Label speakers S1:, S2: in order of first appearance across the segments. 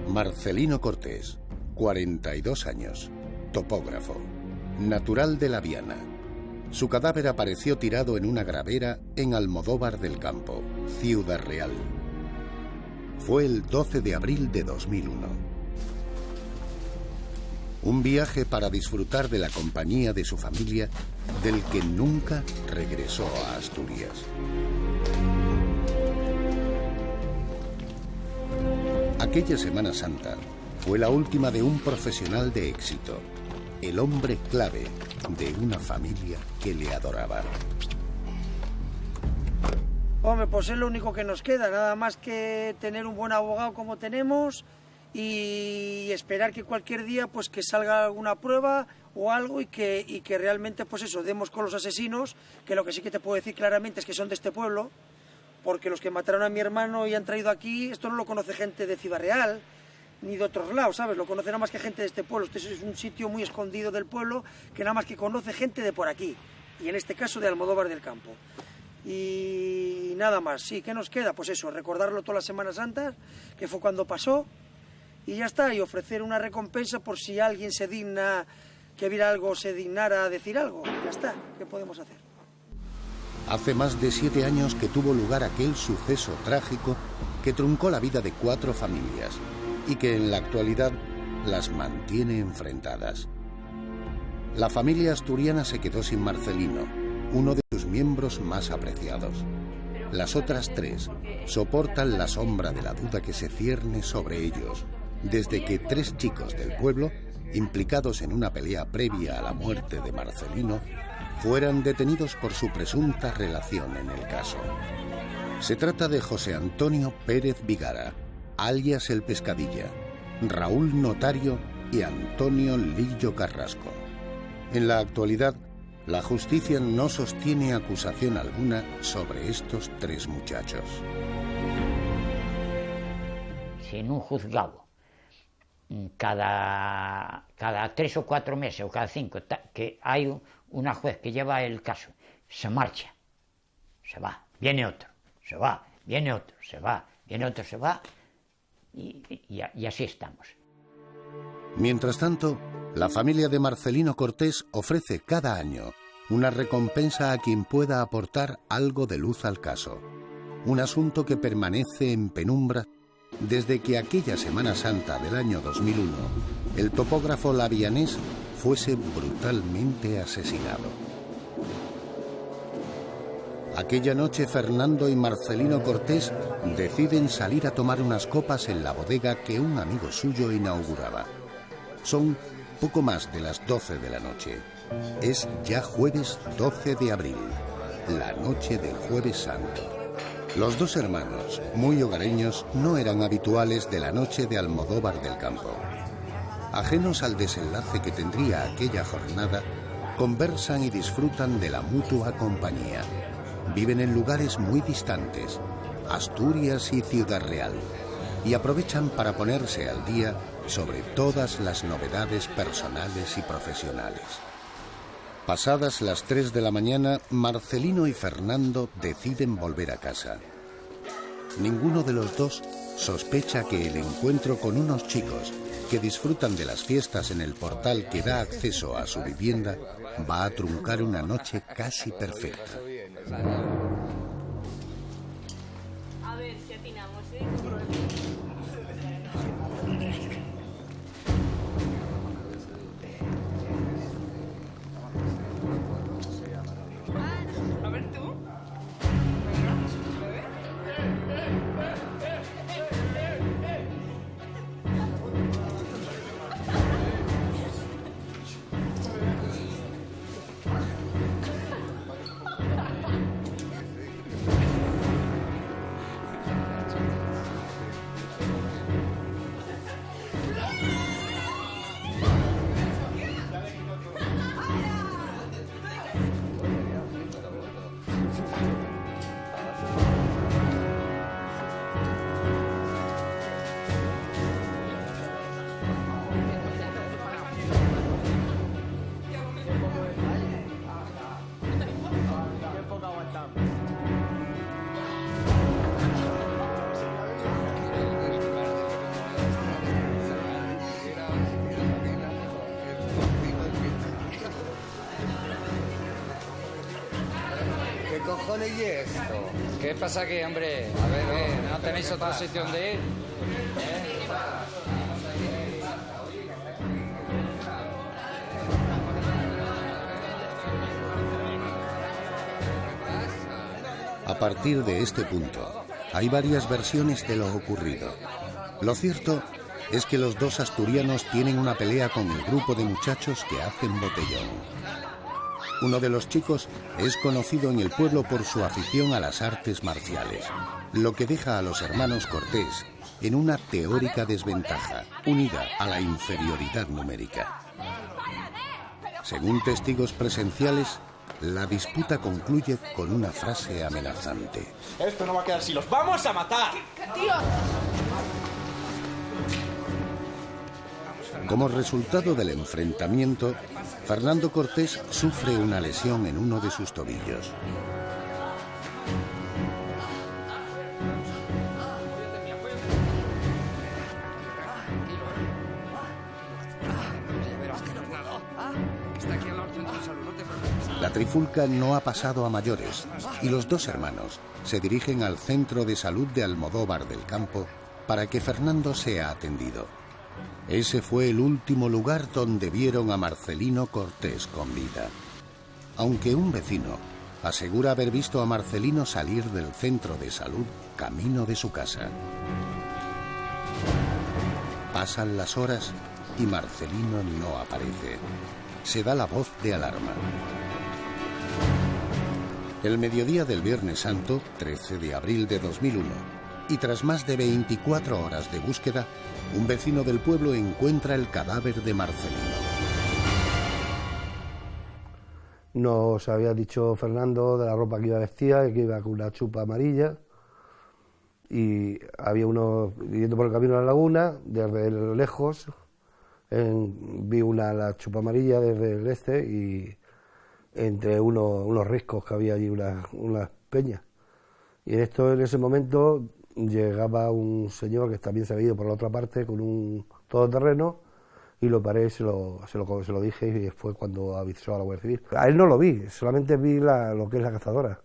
S1: Marcelino Cortés, 42 años, topógrafo, natural de La Viana. Su cadáver apareció tirado en una gravera en Almodóvar del Campo, Ciudad Real. Fue el 12 de abril de 2001. Un viaje para disfrutar de la compañía de su familia, del que nunca regresó a Asturias. Aquella Semana Santa fue la última de un profesional de éxito, el hombre clave de una familia que le adoraba.
S2: Hombre, pues es lo único que nos queda, nada más que tener un buen abogado como tenemos y esperar que cualquier día pues que salga alguna prueba o algo y que realmente pues eso, demos con los asesinos, que lo que sí que te puedo decir claramente es que son de este pueblo, porque los que mataron a mi hermano y han traído aquí, esto no lo conoce gente de Ciudad Real ni de otros lados, ¿sabes? Lo conoce nada más que gente de este pueblo. Este es un sitio muy escondido del pueblo que nada más que conoce gente de por aquí, y en este caso de Almodóvar del Campo. Y nada más, sí, ¿qué nos queda? Pues eso, recordarlo todas las Semanas Santas, que fue cuando pasó, y ya está, y ofrecer una recompensa por si alguien se digna, que viera algo, se dignara a decir algo. Ya está, ¿qué podemos hacer?
S1: Hace más de 7 años que tuvo lugar aquel suceso trágico que truncó la vida de 4 familias y que en la actualidad las mantiene enfrentadas. La familia asturiana se quedó sin Marcelino, uno de sus miembros más apreciados. Las otras 3 soportan la sombra de la duda que se cierne sobre ellos, desde que 3 chicos del pueblo, implicados en una pelea previa a la muerte de Marcelino, fueran detenidos por su presunta relación en el caso. Se trata de José Antonio Pérez Vigara, alias El Pescadilla, Raúl Notario y Antonio Lillo Carrasco. En la actualidad, la justicia no sostiene acusación alguna sobre estos 3 muchachos.
S3: Si en un juzgado, cada 3 o 4 meses o cada 5, que hay una juez que lleva el caso, se marcha, se va, viene otro, se va, viene otro, se va, viene otro, se va, y así estamos.
S1: Mientras tanto, la familia de Marcelino Cortés ofrece cada año una recompensa a quien pueda aportar algo de luz al caso. Un asunto que permanece en penumbra desde que aquella Semana Santa del año 2001 el topógrafo lavianés fuese brutalmente asesinado. Aquella noche Fernando y Marcelino Cortés deciden salir a tomar unas copas en la bodega que un amigo suyo inauguraba. Son poco más de las 12 de la noche. Es ya jueves 12 de abril, la noche del Jueves Santo. Los 2 hermanos, muy hogareños, no eran habituales de la noche de Almodóvar del Campo. Ajenos al desenlace que tendría aquella jornada, conversan y disfrutan de la mutua compañía. Viven en lugares muy distantes, Asturias y Ciudad Real, y aprovechan para ponerse al día sobre todas las novedades personales y profesionales. Pasadas las 3 de la mañana, Marcelino y Fernando deciden volver a casa. Ninguno de los 2 sospecha que el encuentro con unos chicos que disfrutan de las fiestas en el portal que da acceso a su vivienda va a truncar una noche casi perfecta.
S4: A ver si atinamos, A ver tú.
S5: ole y esto. ¿Qué pasa aquí, hombre? A ver, ¿no tenéis otro sitio donde ir?
S1: A partir de este punto, hay varias versiones de lo ocurrido. Lo cierto es que los dos asturianos tienen una pelea con el grupo de muchachos que hacen botellón. Uno de los chicos es conocido en el pueblo por su afición a las artes marciales, lo que deja a los hermanos Cortés en una teórica desventaja, unida a la inferioridad numérica. Según testigos presenciales, la disputa concluye con una frase amenazante.
S6: Esto no va a quedar así, los vamos a matar.
S4: ¡Tío!
S1: Como resultado del enfrentamiento, Fernando Cortés sufre una lesión en uno de sus tobillos. La trifulca no ha pasado a mayores y los dos hermanos se dirigen al centro de salud de Almodóvar del Campo para que Fernando sea atendido. Ese fue el último lugar donde vieron a Marcelino Cortés con vida. Aunque un vecino asegura haber visto a Marcelino salir del centro de salud camino de su casa. Pasan las horas y Marcelino no aparece. Se da la voz de alarma. El mediodía del Viernes Santo, 13 de abril de 2001, y tras más de 24 horas de búsqueda, un vecino del pueblo encuentra el cadáver de Marcelino.
S7: Nos había dicho Fernando de la ropa que iba vestida, que iba con una chupa amarilla, y había uno yendo por el camino a la laguna, desde lejos, vi la chupa amarilla desde el este y entre unos riscos que había allí, unas peñas. Y en ese momento llegaba un señor que también se había ido por la otra parte con un todoterreno y lo paré, se lo dije y fue cuando avisó a la Guardia Civil. A él no lo vi, solamente vi lo que es la cazadora.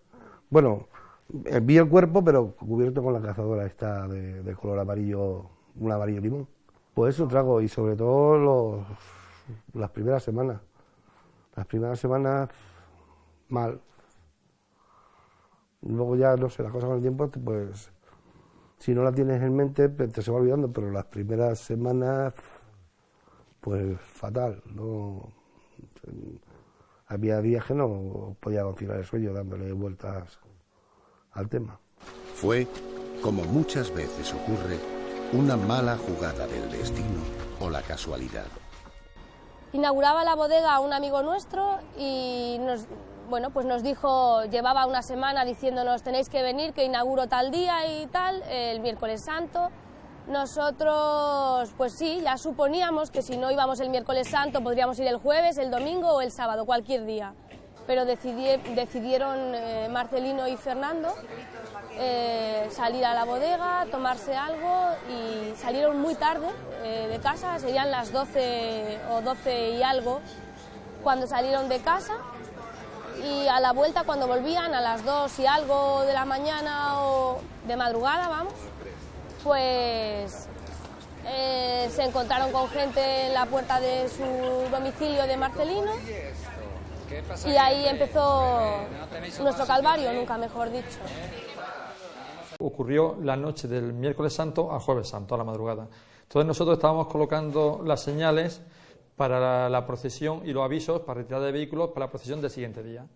S7: Bueno, vi el cuerpo pero cubierto con la cazadora esta de color amarillo, un amarillo limón. Pues un trago y sobre todo las primeras semanas. Las primeras semanas mal. Luego ya, no sé, las cosas con el tiempo, pues si no la tienes en mente, te se va olvidando, pero las primeras semanas, pues fatal. No, había días que no podía conciliar el sueño dándole vueltas al tema.
S1: Fue, como muchas veces ocurre, una mala jugada del destino o la casualidad.
S8: Inauguraba la bodega un amigo nuestro y nos dijo, llevaba una semana diciéndonos tenéis que venir, que inauguro tal día y tal, el miércoles santo. Nosotros, pues sí, ya suponíamos que si no íbamos el miércoles santo podríamos ir el jueves, el domingo o el sábado, cualquier día. Pero decidieron Marcelino y Fernando salir a la bodega, tomarse algo y salieron muy tarde de casa, serían las 12 o 12 y algo cuando salieron de casa y a la vuelta cuando volvían a las 2 y algo de la mañana o de madrugada, vamos, pues se encontraron con gente en la puerta de su domicilio de Marcelino y ahí empezó nuestro calvario, nunca mejor dicho.
S9: Ocurrió la noche del miércoles santo al jueves santo, a la madrugada. Entonces nosotros estábamos colocando las señales para la procesión y los avisos para retirada de vehículos para la procesión del siguiente día.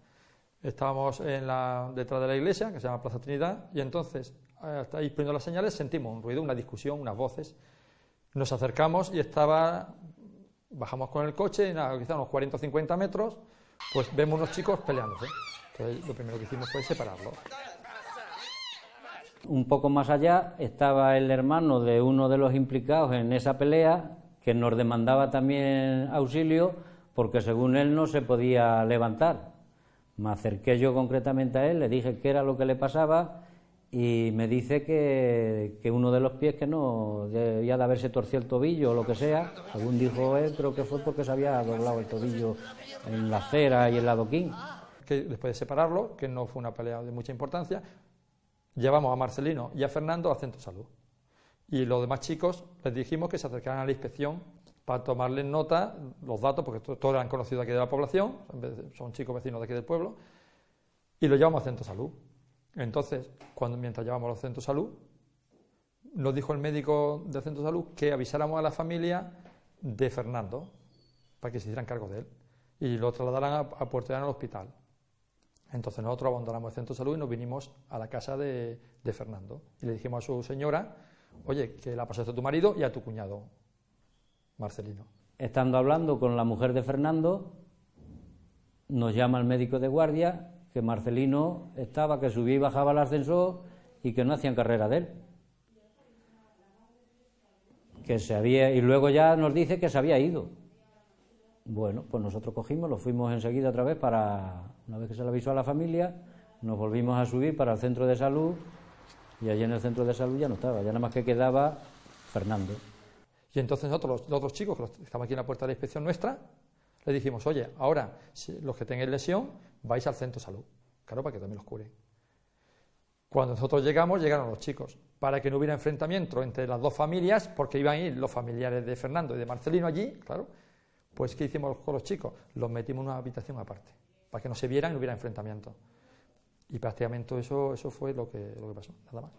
S9: Estábamos detrás de la iglesia, que se llama Plaza Trinidad, y entonces, hasta ahí poniendo las señales, sentimos un ruido, una discusión, unas voces. Nos acercamos y bajamos con el coche, quizá unos 40 o 50 metros, pues vemos unos chicos peleándose. Entonces lo primero que hicimos fue separarlos.
S10: Un poco más allá estaba el hermano de uno de los implicados en esa pelea, que nos demandaba también auxilio, porque según él no se podía levantar. Me acerqué yo concretamente a él, le dije qué era lo que le pasaba, y me dice que uno de los pies que no debía de haberse torcido el tobillo o lo que sea, según dijo él, creo que fue porque se había doblado el tobillo en la acera y el adoquín.
S9: que después de separarlo, que no fue una pelea de mucha importancia, llevamos a Marcelino y a Fernando al centro de salud. Y los demás chicos les dijimos que se acercaran a la inspección para tomarles nota, los datos, porque todos eran conocidos aquí de la población, son chicos vecinos de aquí del pueblo, y los llevamos al centro de salud. Entonces, mientras llevamos al centro de salud, nos dijo el médico del centro de salud que avisáramos a la familia de Fernando para que se hicieran cargo de él y lo trasladaran a Puerto Llano al hospital. Entonces nosotros abandonamos el centro de salud y nos vinimos a la casa de Fernando y le dijimos a su señora: oye, que la pasaste a tu marido y a tu cuñado Marcelino.
S10: Estando hablando con la mujer de Fernando, nos llama el médico de guardia que Marcelino estaba, que subía y bajaba el ascensor y que no hacían carrera de él. Que se había, y luego ya nos dice que se había ido. Bueno, pues nosotros cogimos, lo fuimos enseguida otra vez una vez que se le avisó a la familia, nos volvimos a subir para el centro de salud y allí en el centro de salud ya no estaba, ya nada más que quedaba Fernando.
S9: Y entonces nosotros, los otros chicos que estaban aquí en la puerta de la inspección nuestra, le dijimos: oye, ahora los que tengáis lesión vais al centro de salud, claro, para que también los curen. Cuando nosotros llegamos, llegaron los chicos, para que no hubiera enfrentamiento entre las dos familias, porque iban a ir los familiares de Fernando y de Marcelino allí, claro. Pues ¿qué hicimos con los chicos? Los metimos en una habitación aparte, para que no se vieran y no hubiera enfrentamiento. Y prácticamente eso fue lo que pasó, nada más.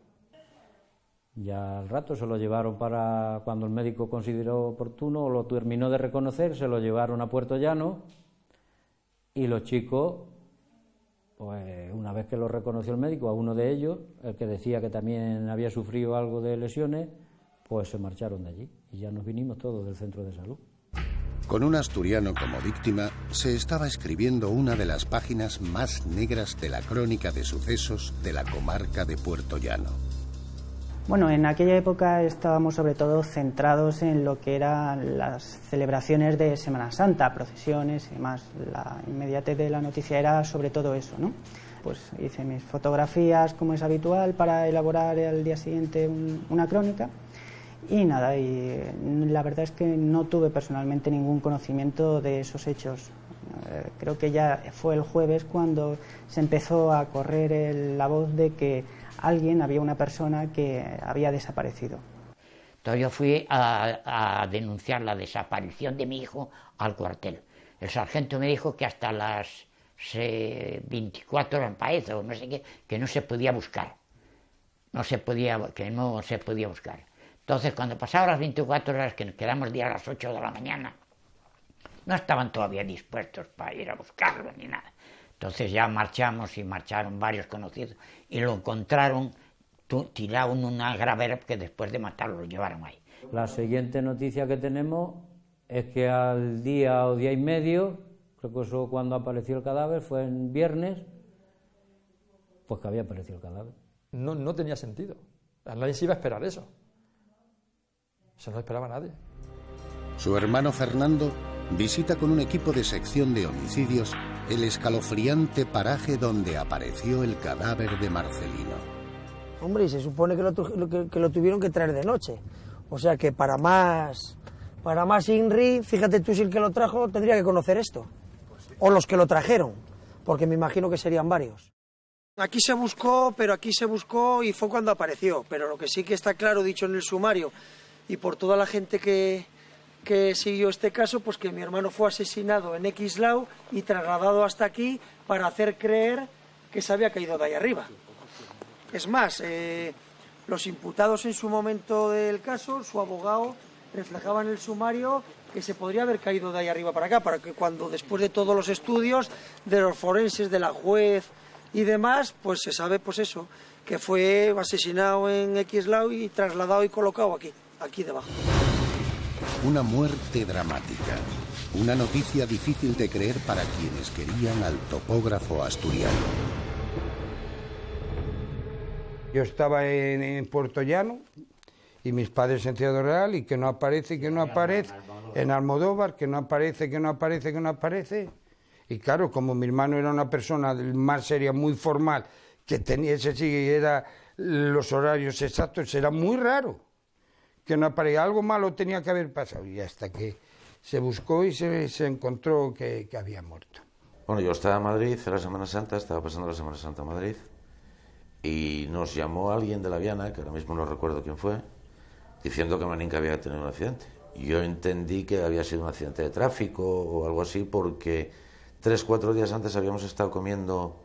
S10: Ya al rato se lo llevaron para, cuando el médico consideró oportuno, o lo terminó de reconocer, se lo llevaron a Puerto Llano y los chicos, pues una vez que lo reconoció el médico, a uno de ellos, el que decía que también había sufrido algo de lesiones, pues se marcharon de allí y ya nos vinimos todos del centro de salud.
S1: Con un asturiano como víctima, se estaba escribiendo una de las páginas más negras de la crónica de sucesos de la comarca de Puerto Llano.
S11: Bueno, en aquella época estábamos sobre todo centrados en lo que eran las celebraciones de Semana Santa, procesiones y demás. La inmediatez de la noticia era sobre todo eso, ¿no? Pues hice mis fotografías, como es habitual, para elaborar al día siguiente una crónica. Y nada, y la verdad es que no tuve personalmente ningún conocimiento de esos hechos. Creo que ya fue el jueves cuando se empezó a correr la voz de que había una persona que había desaparecido.
S3: Entonces yo fui a denunciar la desaparición de mi hijo al cuartel. El sargento me dijo que hasta las 24 horas, parece, o no sé qué, que no se podía buscar. No se podía buscar. Entonces, cuando pasaban las 24 horas, que nos quedamos día a las 8 de la mañana, no estaban todavía dispuestos para ir a buscarlo ni nada. Entonces ya marchamos y marcharon varios conocidos y lo encontraron tirado en una gravera que después de matarlo lo llevaron ahí.
S10: La siguiente noticia que tenemos es que al día o día y medio, creo que eso cuando apareció el cadáver, fue en viernes, pues que había aparecido el cadáver.
S9: No tenía sentido. Nadie se iba a esperar eso. Eso no lo esperaba nadie.
S1: Su hermano Fernando visita con un equipo de sección de homicidios el escalofriante paraje donde apareció el cadáver de Marcelino.
S2: Hombre, y se supone que lo tuvieron que traer de noche. O sea que para más INRI, fíjate tú si el que lo trajo tendría que conocer esto. O los que lo trajeron, porque me imagino que serían varios. Aquí se buscó y fue cuando apareció. Pero lo que sí que está claro, dicho en el sumario, y por toda la gente que siguió este caso, pues que mi hermano fue asesinado en Xlao y trasladado hasta aquí para hacer creer que se había caído de ahí arriba. Es más, los imputados en su momento del caso, su abogado, reflejaba en el sumario que se podría haber caído de ahí arriba para acá, para que cuando después de todos los estudios de los forenses, de la juez y demás, pues se sabe pues eso, que fue asesinado en Xlao y trasladado y colocado aquí debajo.
S1: Una muerte dramática, una noticia difícil de creer para quienes querían al topógrafo asturiano.
S12: Yo estaba en Puerto Llano y mis padres en Ciudad Real y que no aparece, en Almodóvar, que no aparece. Y claro, como mi hermano era una persona más seria, muy formal, que tenía era los horarios exactos, era muy raro que no aparecía. Algo malo tenía que haber pasado y hasta que se buscó y se encontró que había muerto.
S13: Bueno, yo estaba en Madrid en la Semana Santa, estaba pasando la Semana Santa en Madrid, y nos llamó alguien de la Viana, que ahora mismo no recuerdo quién fue, diciendo que Maninca había tenido un accidente. Yo entendí que había sido un accidente de tráfico o algo así, porque 3 o 4 días antes habíamos estado comiendo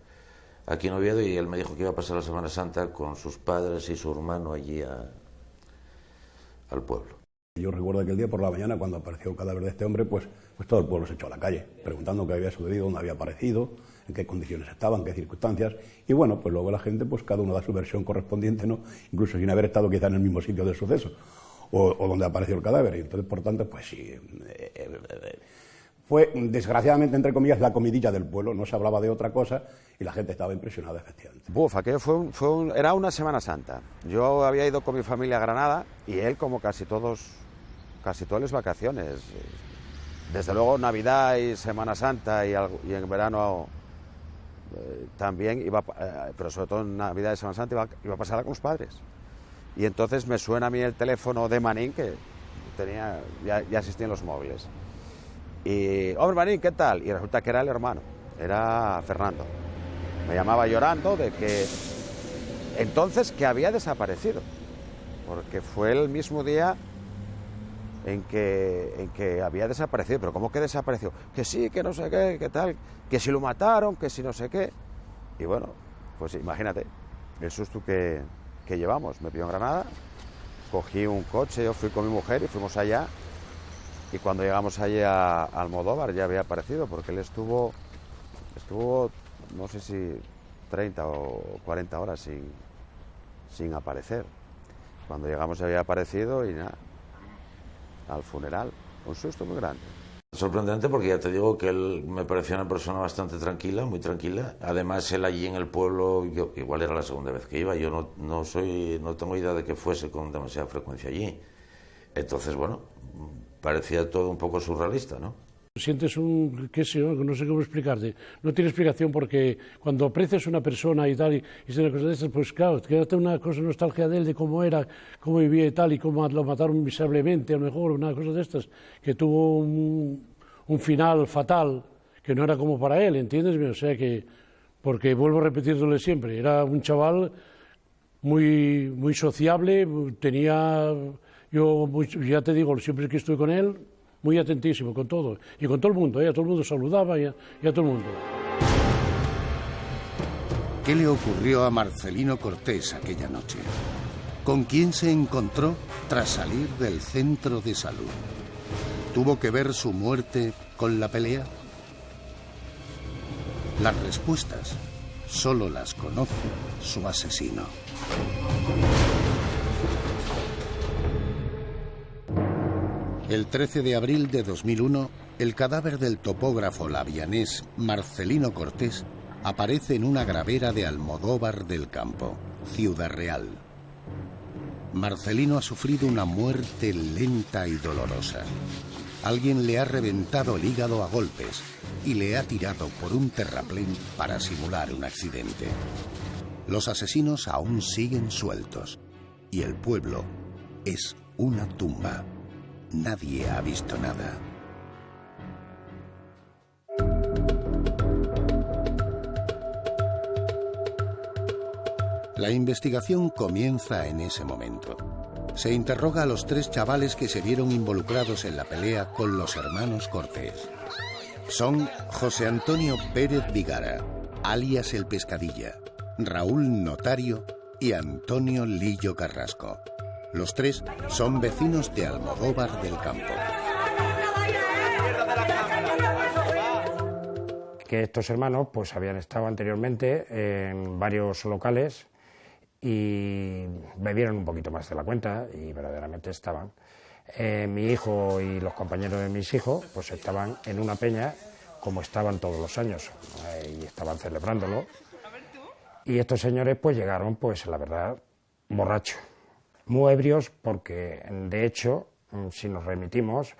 S13: aquí en Oviedo y él me dijo que iba a pasar la Semana Santa con sus padres y su hermano allí al pueblo.
S14: Yo recuerdo aquel día por la mañana, cuando apareció el cadáver de este hombre, pues todo el pueblo se echó a la calle, preguntando qué había sucedido, dónde había aparecido, en qué condiciones estaba, en qué circunstancias, y bueno, pues luego la gente, pues cada uno da su versión correspondiente, ¿no? Incluso sin haber estado quizá en el mismo sitio del suceso, o donde apareció el cadáver, y entonces, por tanto, pues sí, fue, desgraciadamente, entre comillas, la comidilla del pueblo, no se hablaba de otra cosa, y la gente estaba impresionada, efectivamente.
S15: Aquello era una Semana Santa. Yo había ido con mi familia a Granada, y él, como casi todas las vacaciones. Desde luego Navidad y Semana Santa y en verano también iba, pero sobre todo en Navidad y Semana Santa iba a pasarla con los padres. Y entonces me suena a mí el teléfono de Manín, que ya existían los móviles. Y, hombre Manín, ¿qué tal? Y resulta que era el hermano, era Fernando. Me llamaba llorando de que entonces que había desaparecido, porque fue el mismo día en que había desaparecido. Pero ¿cómo que desapareció? Que sí, que no sé qué, que tal, que si lo mataron, que si no sé qué. Y bueno, pues imagínate el susto que llevamos. Me pilló en Granada, cogí un coche, yo fui con mi mujer y fuimos allá, y cuando llegamos allí a Almodóvar ya había aparecido, porque él estuvo no sé si 30 o 40 horas sin aparecer. Cuando llegamos ya había aparecido y nada, al funeral, un susto muy grande.
S13: Sorprendente, porque ya te digo que él me parecía una persona bastante tranquila, muy tranquila. Además, él allí en el pueblo, igual era la segunda vez que iba, yo no tengo idea de que fuese con demasiada frecuencia allí. Entonces, bueno, parecía todo un poco surrealista, ¿no?
S16: Sientes qué sé yo, no sé cómo explicarte, no tiene explicación, porque cuando aprecias a una persona y tal, y se una cosa de estas, pues claro, quédate una cosa nostalgia de él, de cómo era, cómo vivía y tal, y cómo lo mataron miserablemente, a lo mejor, una cosa de estas, que tuvo un final fatal, que no era como para él, ¿entiendes? O sea que, porque vuelvo a repetirlo siempre, era un chaval muy, muy sociable, ya te digo, siempre que estuve con él, muy atentísimo con todo, y con todo el mundo, a todo el mundo saludaba y a todo el mundo.
S1: ¿Qué le ocurrió a Marcelino Cortés aquella noche? ¿Con quién se encontró tras salir del centro de salud? ¿Tuvo que ver su muerte con la pelea? Las respuestas solo las conoce su asesino. El 13 de abril de 2001, el cadáver del topógrafo lavianés Marcelino Cortés aparece en una gravera de Almodóvar del Campo, Ciudad Real. Marcelino ha sufrido una muerte lenta y dolorosa. Alguien le ha reventado el hígado a golpes y le ha tirado por un terraplén para simular un accidente. Los asesinos aún siguen sueltos y el pueblo es una tumba. Nadie ha visto nada. La investigación comienza en ese momento. Se interroga a los 3 chavales que se vieron involucrados en la pelea con los hermanos Cortés. Son José Antonio Pérez Vigara, alias El Pescadilla, Raúl Notario y Antonio Lillo Carrasco. Los 3 son vecinos de Almodóvar del Campo.
S17: Que estos hermanos pues habían estado anteriormente en varios locales y bebieron un poquito más de la cuenta y verdaderamente estaban. Mi hijo y los compañeros de mis hijos pues estaban en una peña como estaban todos los años y estaban celebrándolo. Y estos señores pues llegaron, pues la verdad, borrachos. Muy ebrios, porque de hecho, si nos remitimos,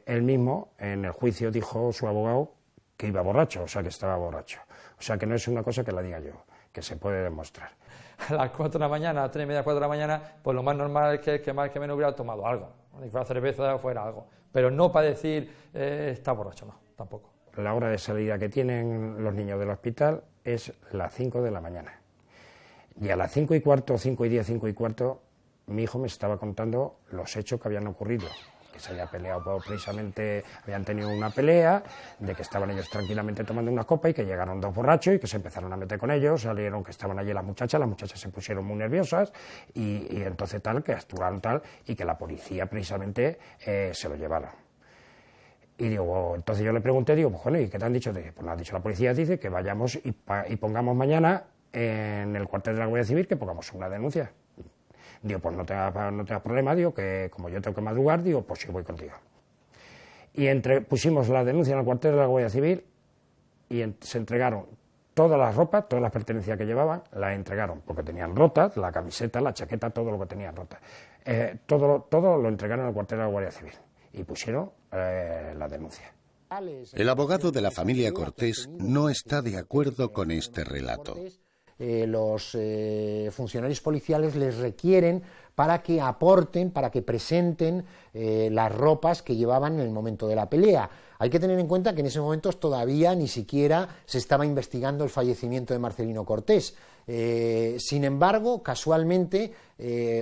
S17: él mismo en el juicio dijo su abogado que iba borracho, o sea que estaba borracho. O sea que no es una cosa que la diga yo, que se puede demostrar.
S9: A las 4 de la mañana, a 3 y media, 4 de la mañana, pues lo más normal es que más que menos hubiera tomado algo, si fuera cerveza o fuera algo, pero no para decir está borracho, no, tampoco.
S17: la hora de salida que tienen los niños del hospital es las 5 de la mañana. Y a las 5:15, 5:10, 5:15, mi hijo me estaba contando los hechos que habían ocurrido. Que se había peleado precisamente, habían tenido una pelea, de que estaban ellos tranquilamente tomando una copa y que llegaron dos borrachos y que se empezaron a meter con ellos, salieron que estaban allí las muchachas se pusieron muy nerviosas y entonces tal, que actuaron tal y que la policía precisamente se lo llevaron. Y digo, entonces yo le pregunté, digo, pues bueno, ¿y qué te han dicho? Pues me ha dicho la policía, dice que vayamos y pongamos mañana en el cuartel de la Guardia Civil, que pongamos una denuncia. Digo, pues no tengas problema, digo, que como yo tengo que madrugar, digo, pues yo voy contigo. Y pusimos la denuncia en el cuartel de la Guardia Civil y se entregaron todas las ropas, todas las pertenencias que llevaban, las entregaron, porque tenían rotas, la camiseta, la chaqueta, todo lo que tenían rotas. Todo lo entregaron al cuartel de la Guardia Civil y pusieron la denuncia.
S1: El abogado de la familia Cortés no está de acuerdo con este relato.
S18: Los funcionarios policiales les requieren para que aporten, para que presenten las ropas que llevaban en el momento de la pelea. Hay que tener en cuenta que en ese momento todavía ni siquiera se estaba investigando el fallecimiento de Marcelino Cortés. Sin embargo, casualmente,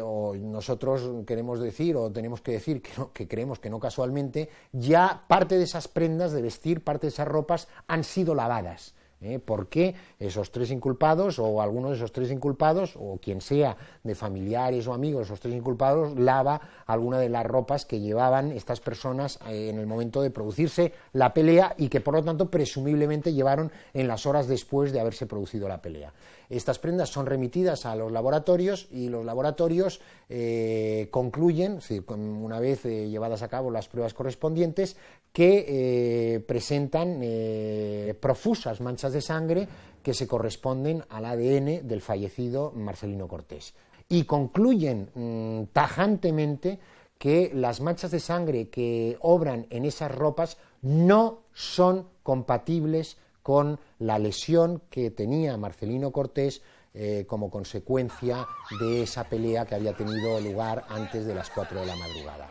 S18: o nosotros queremos decir, o tenemos que decir que creemos que no casualmente, ya parte de esas prendas de vestir, parte de esas ropas han sido lavadas. Porque esos tres inculpados o alguno de esos tres inculpados o quien sea de familiares o amigos de esos tres inculpados lava alguna de las ropas que llevaban estas personas en el momento de producirse la pelea y que por lo tanto presumiblemente llevaron en las horas después de haberse producido la pelea. Estas prendas son remitidas a los laboratorios y los laboratorios concluyen, una vez llevadas a cabo las pruebas correspondientes, que presentan profusas manchas de sangre que se corresponden al ADN del fallecido Marcelino Cortés. Y concluyen tajantemente que las manchas de sangre que obran en esas ropas no son compatibles con la lesión que tenía Marcelino Cortés como consecuencia de esa pelea que había tenido lugar antes de las 4 de la madrugada.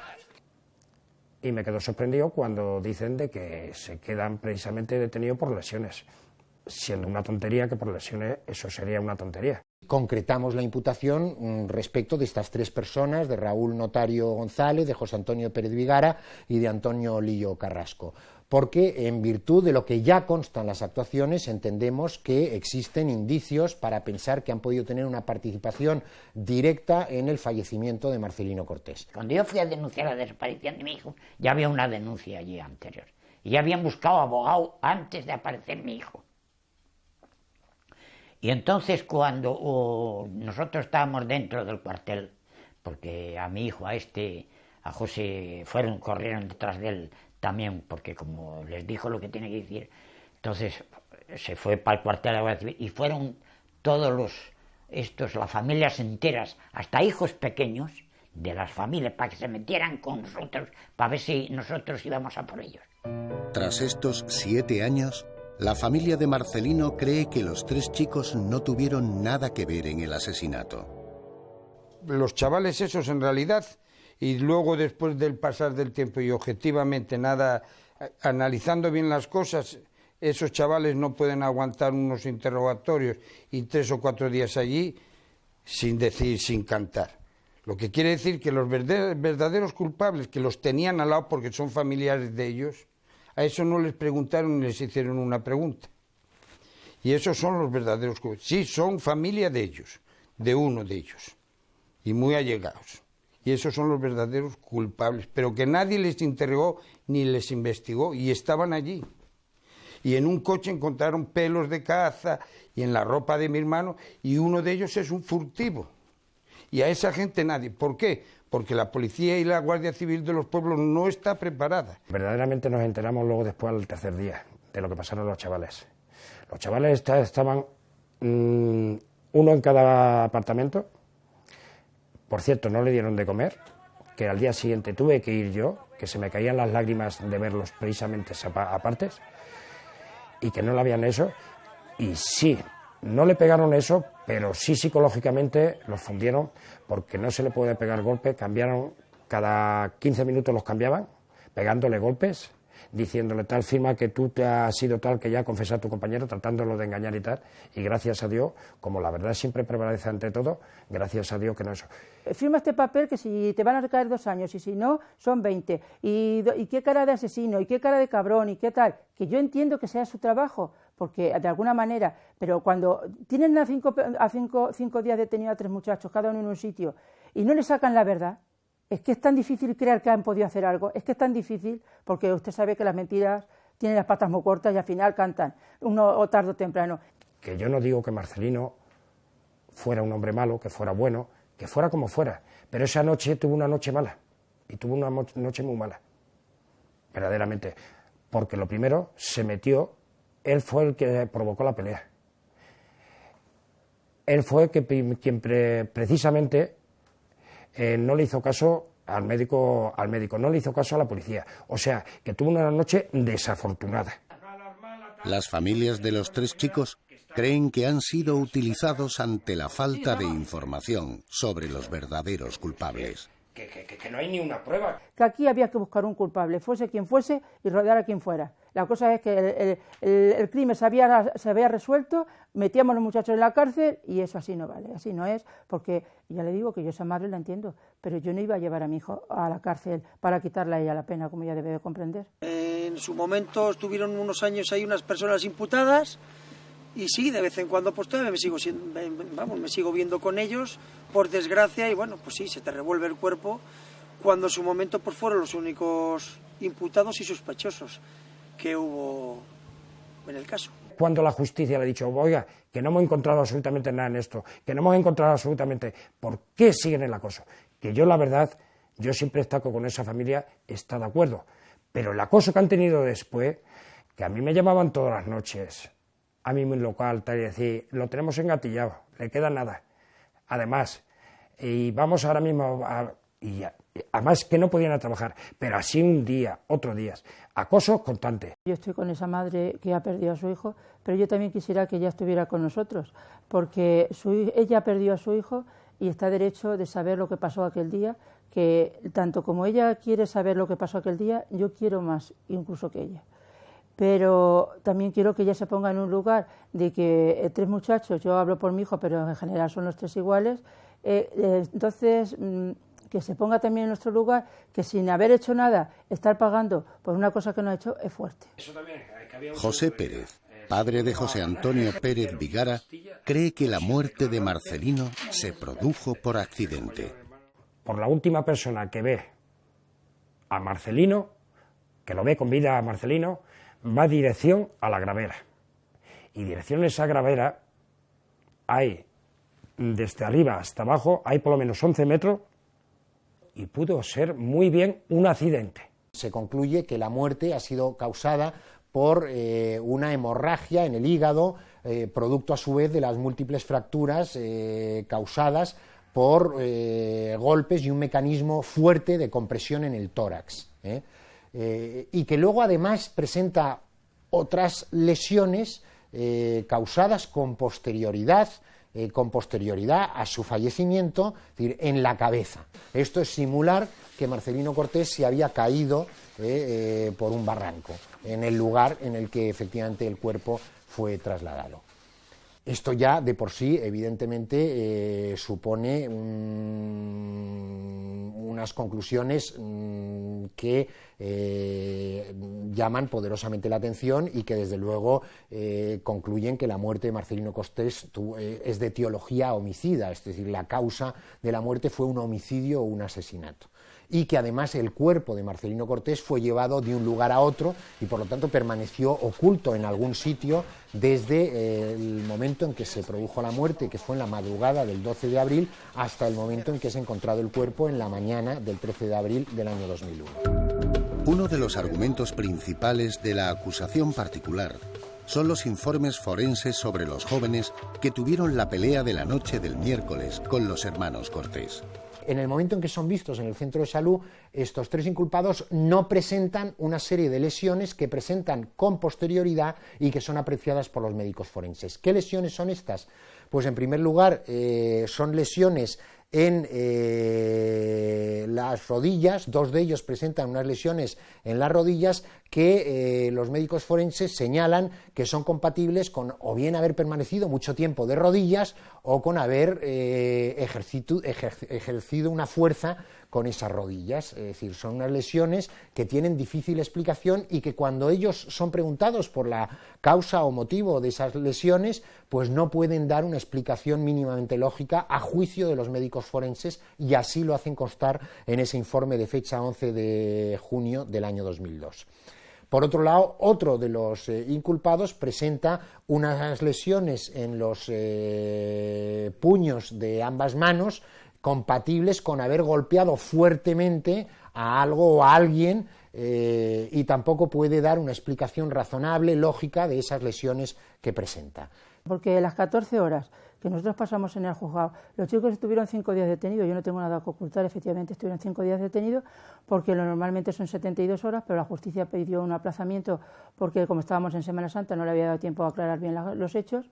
S17: Y me quedo sorprendido cuando dicen de que se quedan precisamente detenidos por lesiones, siendo una tontería que por lesiones eso sería una tontería.
S18: Concretamos la imputación respecto de estas tres personas, de Raúl Notario González, de José Antonio Pérez Vigara y de Antonio Lillo Carrasco, porque en virtud de lo que ya constan las actuaciones entendemos que existen indicios para pensar que han podido tener una participación directa en el fallecimiento de Marcelino Cortés.
S3: Cuando yo fui a denunciar la desaparición de mi hijo, ya había una denuncia allí anterior, y ya habían buscado abogado antes de aparecer mi hijo. Y entonces cuando nosotros estábamos dentro del cuartel, porque a mi hijo, a José, corrieron detrás de él también, porque como les dijo lo que tiene que decir, entonces se fue para el cuartel de la Guardia Civil y fueron todos las familias enteras, hasta hijos pequeños de las familias, para que se metieran con nosotros, para ver si nosotros íbamos a por ellos.
S1: Tras estos 7 años, la familia de Marcelino cree que los 3 chicos no tuvieron nada que ver en el asesinato.
S12: Los chavales esos en realidad, y luego después del pasar del tiempo y objetivamente nada, analizando bien las cosas, esos chavales no pueden aguantar unos interrogatorios y 3 o 4 días allí sin decir, sin cantar. Lo que quiere decir que los verdaderos culpables, que los tenían al lado porque son familiares de ellos, a eso no les preguntaron ni les hicieron una pregunta. Y esos son los verdaderos culpables. Sí, son familia de ellos, de uno de ellos, y muy allegados. Y esos son los verdaderos culpables, pero que nadie les interrogó ni les investigó, y estaban allí. Y en un coche encontraron pelos de caza, y en la ropa de mi hermano, y uno de ellos es un furtivo. Y a esa gente nadie. ¿Por qué? Porque la policía y la Guardia Civil de los pueblos no está preparada.
S17: Verdaderamente nos enteramos luego después al tercer día de lo que pasaron los chavales. Los chavales estaban uno en cada apartamento. Por cierto, no le dieron de comer, que al día siguiente tuve que ir yo, que se me caían las lágrimas de verlos precisamente apartes, y que no le habían eso. Y sí, no le pegaron eso, pero sí psicológicamente los fundieron, porque no se le puede pegar golpe. Cambiaron, cada 15 minutos los cambiaban, pegándole golpes, diciéndole tal firma que tú te has sido tal que ya ha confesado a tu compañero, tratándolo de engañar y tal, y gracias a Dios, como la verdad siempre prevalece ante todo, gracias a Dios que no eso.
S19: Firma este papel que si te van a recaer 2 años y si no, son 20. ¿Y qué cara de asesino? ¿Y qué cara de cabrón? ¿Y qué tal? Que yo entiendo que sea su trabajo, porque de alguna manera, pero cuando tienen a cinco días detenido a 3 muchachos, cada uno en un sitio, y no le sacan la verdad, es que es tan difícil creer que han podido hacer algo, es que es tan difícil, porque usted sabe que las mentiras tienen las patas muy cortas y al final cantan, uno o tarde o temprano.
S17: Que yo no digo que Marcelino fuera un hombre malo, que fuera bueno, que fuera como fuera, pero esa noche tuvo una noche mala, y tuvo una noche muy mala, verdaderamente, porque lo primero, se metió, él fue el que provocó la pelea, él fue quien precisamente no le hizo caso al médico, no le hizo caso a la policía, o sea, que tuvo una noche desafortunada.
S1: Las familias de los 3 chicos creen que han sido utilizados ante la falta de información sobre los verdaderos culpables.
S17: Que no hay ni una prueba.
S19: Que aquí había que buscar un culpable, fuese quien fuese y rodear a quien fuera. La cosa es que el crimen se había resuelto, metíamos a los muchachos en la cárcel y eso así no vale, así no es, porque ya le digo que yo esa madre la entiendo, pero yo no iba a llevar a mi hijo a la cárcel para quitarle a ella la pena, como ella debe de comprender.
S2: En su momento estuvieron unos años ahí unas personas imputadas y sí, de vez en cuando pues todavía me sigo viendo con ellos, por desgracia, y bueno, pues sí, se te revuelve el cuerpo cuando en su momento pues fueron los únicos imputados y sospechosos que hubo en el caso.
S17: Cuando la justicia le ha dicho, oiga, que no hemos encontrado absolutamente nada en esto, que no hemos encontrado absolutamente, ¿por qué siguen el acoso? Que yo, la verdad, yo siempre destaco con esa familia, está de acuerdo, pero el acoso que han tenido después, que a mí me llamaban todas las noches, a mí mi local, tal y decir, lo tenemos engatillado, le queda nada. Además, y vamos ahora mismo además que no podían ir a trabajar, pero así un día, otros días, acoso constante.
S19: Yo estoy con esa madre que ha perdido a su hijo, pero yo también quisiera que ella estuviera con nosotros, porque ella perdió a su hijo y está derecho de saber lo que pasó aquel día, que tanto como ella quiere saber lo que pasó aquel día, yo quiero más incluso que ella. Pero también quiero que ella se ponga en un lugar de que 3 muchachos, yo hablo por mi hijo, pero en general son los 3 iguales, entonces que se ponga también en nuestro lugar, que sin haber hecho nada, estar pagando por una cosa que no ha hecho es fuerte.
S1: José Pérez, padre de José Antonio Pérez Vigara, cree que la muerte de Marcelino se produjo por accidente.
S17: Por la última persona que ve a Marcelino, que lo ve con vida a Marcelino, va dirección a la gravera. Y dirección a esa gravera hay, desde arriba hasta abajo, hay por lo menos 11 metros y pudo ser muy bien un accidente.
S18: Se concluye que la muerte ha sido causada por una hemorragia en el hígado, producto a su vez de las múltiples fracturas causadas por golpes y un mecanismo fuerte de compresión en el tórax. Y que luego además presenta otras lesiones causadas con posterioridad a su fallecimiento, es decir, en la cabeza. Esto es simular que Marcelino Cortés se había caído por un barranco, en el lugar en el que efectivamente el cuerpo fue trasladado. Esto ya de por sí, evidentemente, supone unas conclusiones que llaman poderosamente la atención y que desde luego concluyen que la muerte de Marcelino Cortés es de etiología homicida, es decir, la causa de la muerte fue un homicidio o un asesinato. Y que además el cuerpo de Marcelino Cortés fue llevado de un lugar a otro y por lo tanto permaneció oculto en algún sitio desde el momento en que se produjo la muerte, que fue en la madrugada del 12 de abril, hasta el momento en que es encontrado el cuerpo en la mañana del 13 de abril del año 2001.
S1: Uno de los argumentos principales de la acusación particular son los informes forenses sobre los jóvenes que tuvieron la pelea de la noche del miércoles con los hermanos Cortés.
S18: En el momento en que son vistos en el centro de salud, estos 3 inculpados no presentan una serie de lesiones que presentan con posterioridad y que son apreciadas por los médicos forenses. ¿Qué lesiones son estas? Pues en primer lugar son lesiones en las rodillas, 2 de ellos presentan unas lesiones en las rodillas que los médicos forenses señalan que son compatibles con o bien haber permanecido mucho tiempo de rodillas o con haber ejercido una fuerza con esas rodillas. Es decir, son unas lesiones que tienen difícil explicación y que cuando ellos son preguntados por la causa o motivo de esas lesiones, pues no pueden dar una explicación mínimamente lógica a juicio de los médicos forenses, y así lo hacen constar en ese informe de fecha 11 de junio del año 2002. Por otro lado, otro de los inculpados presenta unas lesiones en los puños de ambas manos compatibles con haber golpeado fuertemente a algo o a alguien, y tampoco puede dar una explicación razonable, lógica, de esas lesiones que presenta.
S19: Porque las 14 horas que nosotros pasamos en el juzgado, los chicos estuvieron 5 días detenidos. Yo no tengo nada que ocultar, efectivamente estuvieron 5 días detenidos, porque normalmente son 72 horas, pero la justicia pidió un aplazamiento porque como estábamos en Semana Santa no le había dado tiempo a aclarar bien los hechos,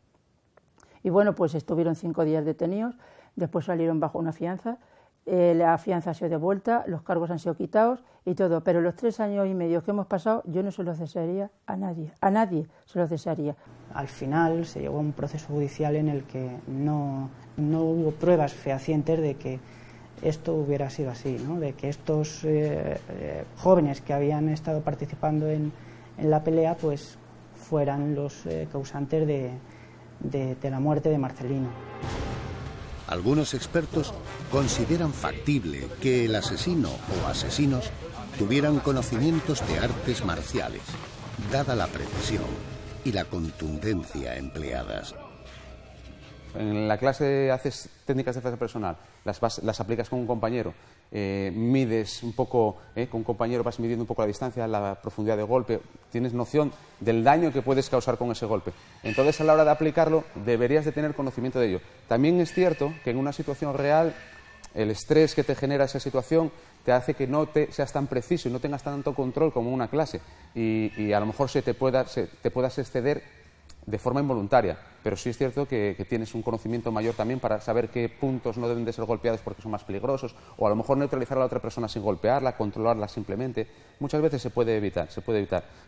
S19: y bueno, pues estuvieron 5 días detenidos, después salieron bajo una fianza, la fianza ha sido devuelta, los cargos han sido quitados y todo, pero los 3 años y medio que hemos pasado yo no se los desearía a nadie se los desearía.
S11: Al final se llegó a un proceso judicial en el que no hubo pruebas fehacientes de que esto hubiera sido así, ¿no? De que estos jóvenes que habían estado participando en la pelea pues fueran los causantes de la muerte de Marcelino.
S1: Algunos expertos consideran factible que el asesino o asesinos tuvieran conocimientos de artes marciales, dada la precisión y la contundencia empleadas.
S20: En la clase haces técnicas de defensa personal, las aplicas con un compañero, mides un poco, con un compañero vas midiendo un poco la distancia, la profundidad de golpe, tienes noción del daño que puedes causar con ese golpe. Entonces, a la hora de aplicarlo, deberías de tener conocimiento de ello. También es cierto que en una situación real, el estrés que te genera esa situación te hace que no seas tan preciso y no tengas tanto control como una clase, y a lo mejor te puedas exceder de forma involuntaria, pero sí es cierto que tienes un conocimiento mayor también para saber qué puntos no deben de ser golpeados porque son más peligrosos, o a lo mejor neutralizar a la otra persona sin golpearla, controlarla simplemente. Muchas veces se puede evitar.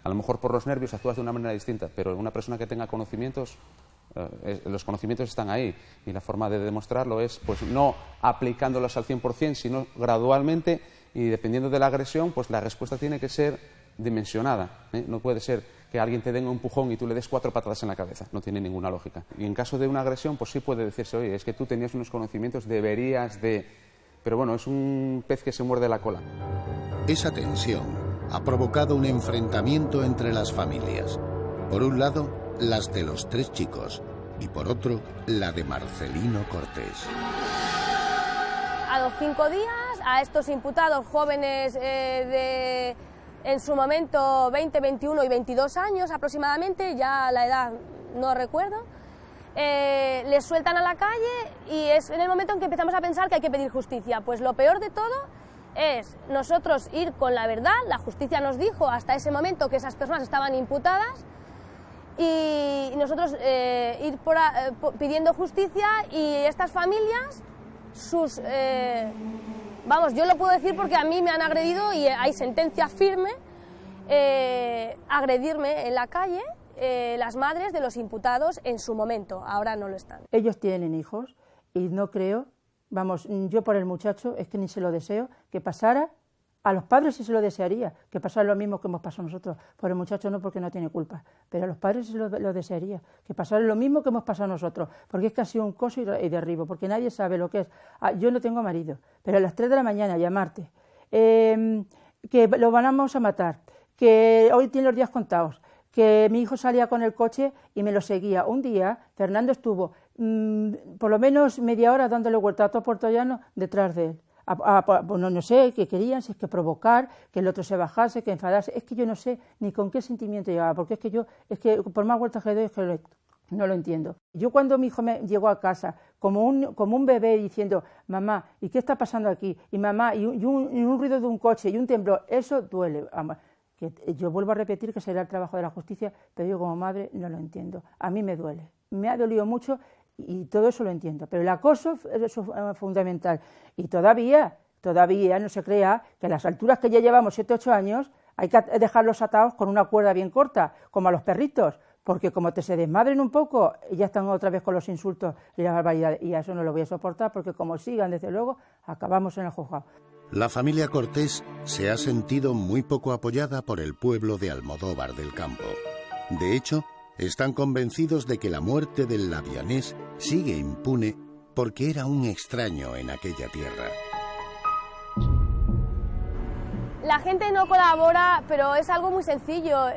S20: A lo mejor por los nervios actúas de una manera distinta, pero una persona que tenga conocimientos, los conocimientos están ahí, y la forma de demostrarlo es pues no aplicándolos al 100%, sino gradualmente, y dependiendo de la agresión, pues la respuesta tiene que ser dimensionada, No puede ser que alguien te dé un empujón y tú le des 4 patadas en la cabeza, no tiene ninguna lógica. Y en caso de una agresión, pues sí puede decirse, oye, es que tú tenías unos conocimientos, deberías de... Pero bueno, es un pez que se muerde la cola.
S1: Esa tensión ha provocado un enfrentamiento entre las familias. Por un lado, las de los 3 chicos, y por otro, la de Marcelino Cortés.
S8: A los 5 días, a estos imputados jóvenes en su momento 20, 21 y 22 años aproximadamente, ya la edad no recuerdo, les sueltan a la calle, y es en el momento en que empezamos a pensar que hay que pedir justicia. Pues lo peor de todo es nosotros ir con la verdad. La justicia nos dijo hasta ese momento que esas personas estaban imputadas, y nosotros ir pidiendo justicia, y estas familias, yo lo puedo decir porque a mí me han agredido y hay sentencia firme, agredirme en la calle las madres de los imputados en su momento, ahora no lo están.
S19: Ellos tienen hijos y no creo, yo por el muchacho es que ni se lo deseo que pasara. A los padres sí se lo desearía, que pasara lo mismo que hemos pasado nosotros. Por el muchacho no, porque no tiene culpa, pero a los padres sí lo desearía, que pasara lo mismo que hemos pasado nosotros, porque es que ha sido un coso y derribo, porque nadie sabe lo que es. Yo no tengo marido, pero a las 3 de la mañana llamarte, que lo vamos a matar, que hoy tiene los días contados, que mi hijo salía con el coche y me lo seguía. Un día Fernando estuvo por lo menos media hora dándole vuelta a todo Puerto Llano detrás de él. Bueno, no sé qué querían, si es que provocar, que el otro se bajase, que enfadase. Es que yo no sé ni con qué sentimiento llegaba, porque es que por más vueltas que doy es que no lo entiendo. Yo cuando mi hijo me llegó a casa como un bebé diciendo, mamá, ¿y qué está pasando aquí? Y mamá, y un ruido de un coche y un temblor, eso duele. Que yo vuelvo a repetir que será el trabajo de la justicia, pero yo como madre no lo entiendo. A mí me duele. Me ha dolido mucho y todo eso lo entiendo, pero el acoso es fundamental, y todavía no se crea que a las alturas que ya llevamos 7 o 8 años hay que dejarlos atados con una cuerda bien corta, como a los perritos, porque como se desmadren un poco, ya están otra vez con los insultos y las barbaridades, y a eso no lo voy a soportar, porque como sigan, desde luego, acabamos en el juzgado.
S1: La familia Cortés se ha sentido muy poco apoyada por el pueblo de Almodóvar del Campo. De hecho, están convencidos de que la muerte del labianés sigue impune porque era un extraño en aquella tierra.
S8: La gente no colabora, pero es algo muy sencillo.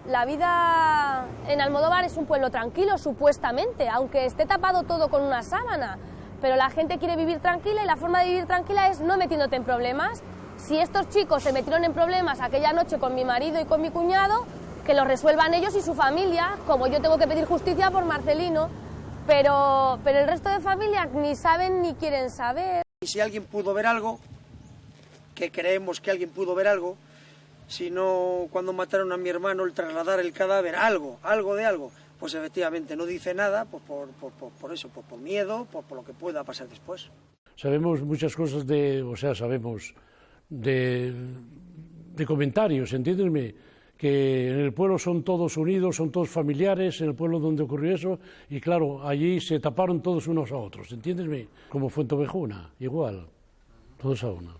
S8: La vida en Almodóvar es un pueblo tranquilo, supuestamente, aunque esté tapado todo con una sábana. Pero la gente quiere vivir tranquila y la forma de vivir tranquila es no metiéndote en problemas. Si estos chicos se metieron en problemas aquella noche con mi marido y con mi cuñado, que lo resuelvan ellos y su familia, como yo tengo que pedir justicia por Marcelino, pero el resto de familias ni saben ni quieren saber.
S2: Y si alguien pudo ver algo, que creemos que alguien pudo ver algo, si no cuando mataron a mi hermano el trasladar el cadáver, algo de algo, pues efectivamente no dice nada, pues por eso, pues por miedo, por lo que pueda pasar después.
S16: Sabemos muchas cosas sabemos de comentarios, entiéndeme, que en el pueblo son todos unidos, son todos familiares, en el pueblo donde ocurrió eso, y claro, allí se taparon todos unos a otros, entiéndeme, como Fuentovejuna, igual, todos a una.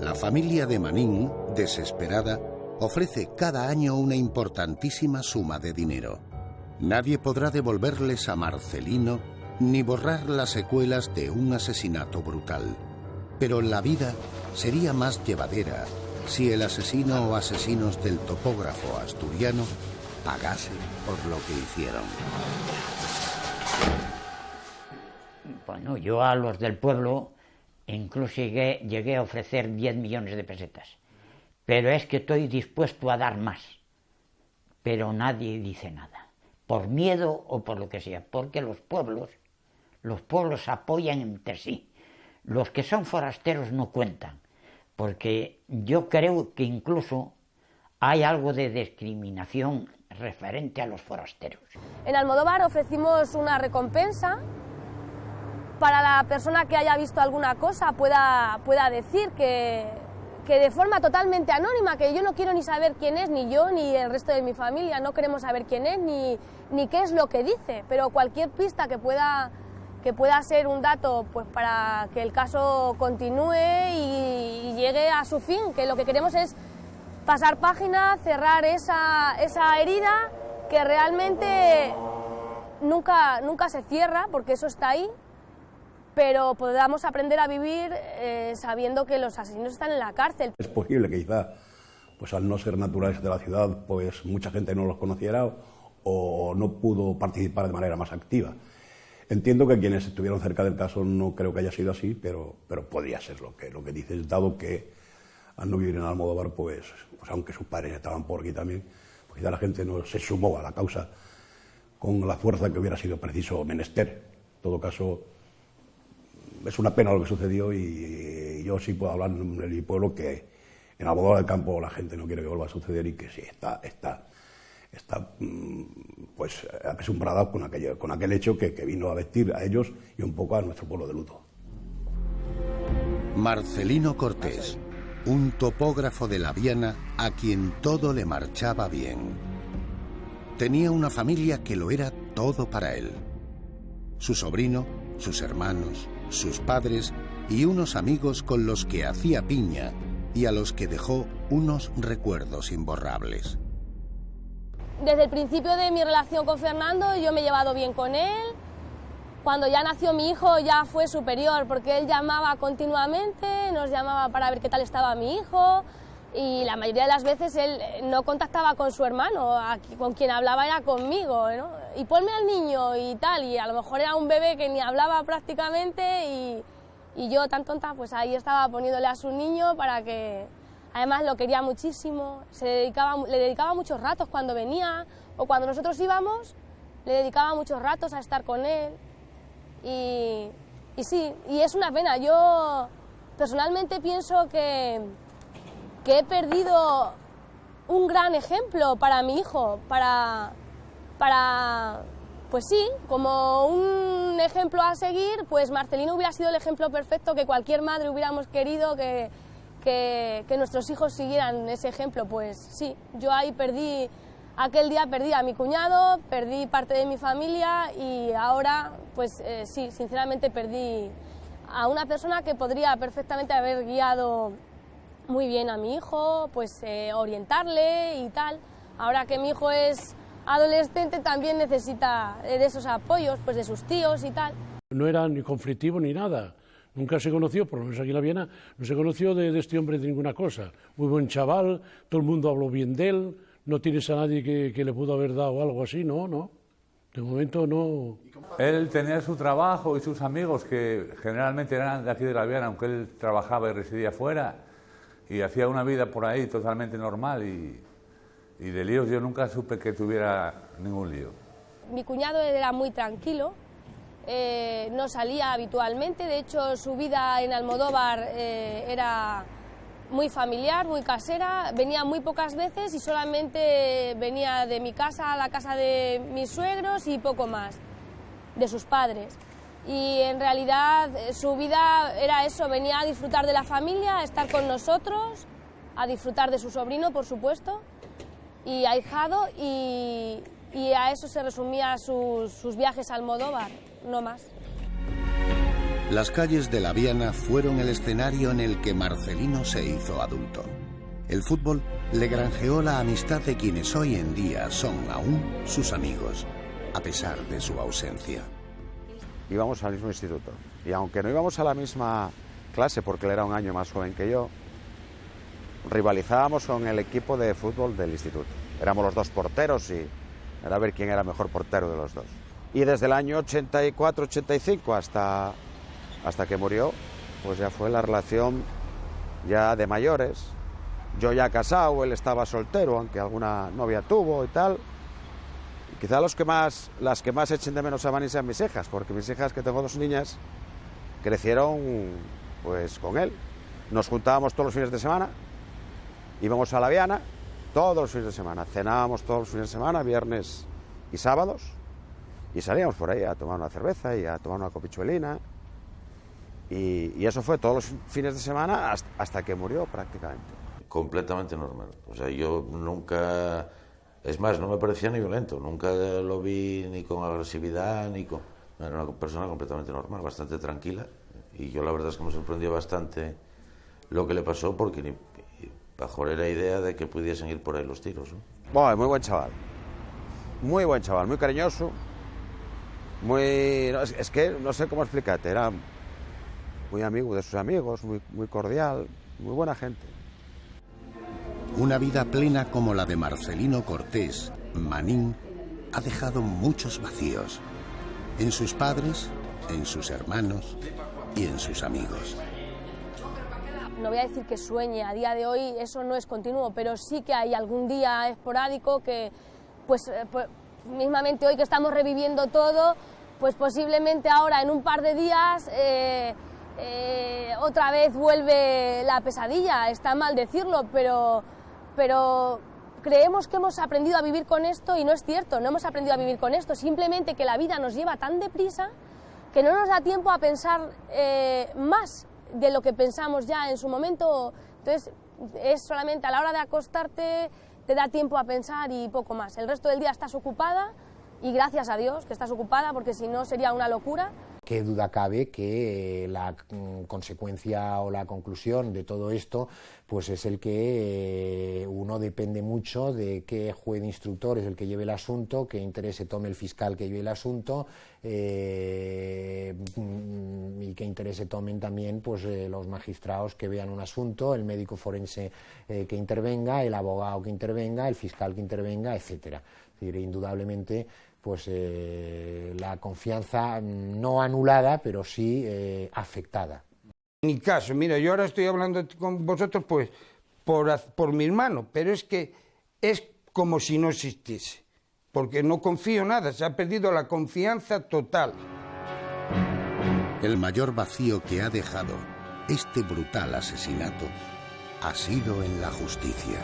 S1: La familia de Manín, desesperada, ofrece cada año una importantísima suma de dinero. Nadie podrá devolverles a Marcelino ni borrar las secuelas de un asesinato brutal. Pero la vida sería más llevadera si el asesino o asesinos del topógrafo asturiano pagasen por lo que hicieron.
S3: Bueno, yo a los del pueblo incluso llegué a ofrecer 10 millones de pesetas. Pero es que estoy dispuesto a dar más. Pero nadie dice nada. Por miedo o por lo que sea. Porque los pueblos apoyan entre sí. Los que son forasteros no cuentan. Porque yo creo que incluso hay algo de discriminación referente a los forasteros.
S8: En Almodóvar ofrecimos una recompensa para la persona que haya visto alguna cosa pueda decir que de forma totalmente anónima, que yo no quiero ni saber quién es, ni yo ni el resto de mi familia, no queremos saber quién es ni qué es lo que dice, pero cualquier pista que pueda ser un dato pues para que el caso continúe y llegue a su fin, que lo que queremos es pasar página, cerrar esa herida que realmente nunca se cierra, porque eso está ahí, pero podamos aprender a vivir sabiendo que los asesinos están en la cárcel.
S14: Es posible que quizá, pues al no ser naturales de la ciudad, pues mucha gente no los conociera o no pudo participar de manera más activa. Entiendo que quienes estuvieron cerca del caso no creo que haya sido así, pero podría ser lo que dices, dado que al no vivir en Almodóvar, pues aunque sus padres estaban por aquí también, pues ya la gente no se sumó a la causa con la fuerza que hubiera sido preciso menester. En todo caso, es una pena lo que sucedió y yo sí puedo hablar en mi pueblo que en Almodóvar del Campo la gente no quiere que vuelva a suceder y que sí, está pues apesumbrada con aquel hecho que vino a vestir a ellos y un poco a nuestro pueblo de luto.
S1: Marcelino Cortés, un topógrafo de la Viana a quien todo le marchaba bien. Tenía una familia que lo era todo para él. Su sobrino, sus hermanos, sus padres y unos amigos con los que hacía piña y a los que dejó unos recuerdos imborrables.
S8: Desde el principio de mi relación con Fernando yo me he llevado bien con él. Cuando ya nació mi hijo ya fue superior, porque él llamaba continuamente, nos llamaba para ver qué tal estaba mi hijo, y la mayoría de las veces él no contactaba con su hermano, con quien hablaba era conmigo, ¿no? Y ponme al niño y tal, y a lo mejor era un bebé que ni hablaba prácticamente y yo tan tonta pues ahí estaba poniéndole a su niño para que... Además lo quería muchísimo, le dedicaba muchos ratos cuando venía o cuando nosotros íbamos, le dedicaba muchos ratos a estar con él y sí, y es una pena. Yo personalmente pienso que he perdido un gran ejemplo para mi hijo, para Pues sí, como un ejemplo a seguir, pues Marcelino hubiera sido el ejemplo perfecto que cualquier madre hubiéramos querido que nuestros hijos siguieran ese ejemplo. Pues sí, yo ahí aquel día perdí a mi cuñado, perdí parte de mi familia y ahora, pues sí, sinceramente perdí a una persona que podría perfectamente haber guiado muy bien a mi hijo, pues orientarle y tal. Ahora que mi hijo es adolescente también necesita de esos apoyos, pues de sus tíos y tal.
S16: No era ni conflictivo ni nada. Nunca se conoció, por lo menos aquí en La Viana, no se conoció de este hombre de ninguna cosa. Muy buen chaval, todo el mundo habló bien de él, no tienes a nadie que le pudo haber dado algo así, no. De momento no.
S21: Él tenía su trabajo y sus amigos que generalmente eran de aquí de La Viana, aunque él trabajaba y residía fuera, y hacía una vida por ahí totalmente normal y de líos yo nunca supe que tuviera ningún lío.
S8: Mi cuñado era muy tranquilo, no salía habitualmente, de hecho su vida en Almodóvar era muy familiar, muy casera, venía muy pocas veces y solamente venía de mi casa a la casa de mis suegros y poco más, de sus padres. Y en realidad su vida era eso, venía a disfrutar de la familia, a estar con nosotros, a disfrutar de su sobrino, por supuesto, y ahijado, y a eso se resumía sus viajes a Almodóvar, no más.
S1: Las calles de La Viana fueron el escenario en el que Marcelino se hizo adulto. El fútbol le granjeó la amistad de quienes hoy en día son aún sus amigos, a pesar de su ausencia.
S15: Íbamos al mismo instituto, y aunque no íbamos a la misma clase, porque él era un año más joven que yo, rivalizábamos con el equipo de fútbol del instituto. Éramos los dos porteros y era ver quién era mejor portero de los dos. Y desde el año 84-85 hasta que murió, pues ya fue la relación ya de mayores. Yo ya casado, él estaba soltero, aunque alguna novia tuvo y tal. Y quizá las que más echen de menos a Vani sean mis hijas, porque mis hijas, que tengo 2 niñas, crecieron pues con él. Nos juntábamos todos los fines de semana, íbamos a La Viana todos los fines de semana, cenábamos todos los fines de semana, viernes y sábados, y salíamos por ahí a tomar una cerveza y a tomar una copichuelina. Y eso fue todos los fines de semana hasta que murió prácticamente.
S13: Completamente normal. O sea, yo nunca... Es más, no me parecía ni violento. Nunca lo vi ni con agresividad, ni con... Era una persona completamente normal, bastante tranquila. Y yo la verdad es que me sorprendió bastante lo que le pasó, porque ni bajo la idea de que pudiesen ir por ahí los tiros, ¿no?
S15: Bueno, muy buen chaval, muy cariñoso, muy... No, es que no sé cómo explicarte, era muy amigo de sus amigos, muy cordial, muy buena gente.
S1: Una vida plena como la de Marcelino Cortés, Manín, ha dejado muchos vacíos. En sus padres, en sus hermanos y en sus amigos.
S8: No voy a decir que sueñe, a día de hoy eso no es continuo, pero sí que hay algún día esporádico que, pues mismamente hoy que estamos reviviendo todo, pues posiblemente ahora en un par de días otra vez vuelve la pesadilla. Está mal decirlo, pero creemos que hemos aprendido a vivir con esto y no es cierto, no hemos aprendido a vivir con esto, simplemente que la vida nos lleva tan deprisa que no nos da tiempo a pensar más de lo que pensamos ya en su momento. Entonces es solamente a la hora de acostarte te da tiempo a pensar y poco más. El resto del día estás ocupada y gracias a Dios que estás ocupada, porque si no sería una locura.
S18: Qué duda cabe que la consecuencia o la conclusión de todo esto pues es el que uno depende mucho de qué juez de instructor es el que lleve el asunto, qué interés se tome el fiscal que lleve el asunto y qué interés se tomen también pues los magistrados que vean un asunto, el médico forense que intervenga, el abogado que intervenga, el fiscal que intervenga, etcétera. Es decir, indudablemente pues la confianza no anulada, pero sí afectada.
S12: En mi caso, mira, yo ahora estoy hablando con vosotros pues por mi hermano, pero es que es como si no existiese, porque no confío en nada, se ha perdido la confianza total.
S1: El mayor vacío que ha dejado este brutal asesinato ha sido en la justicia.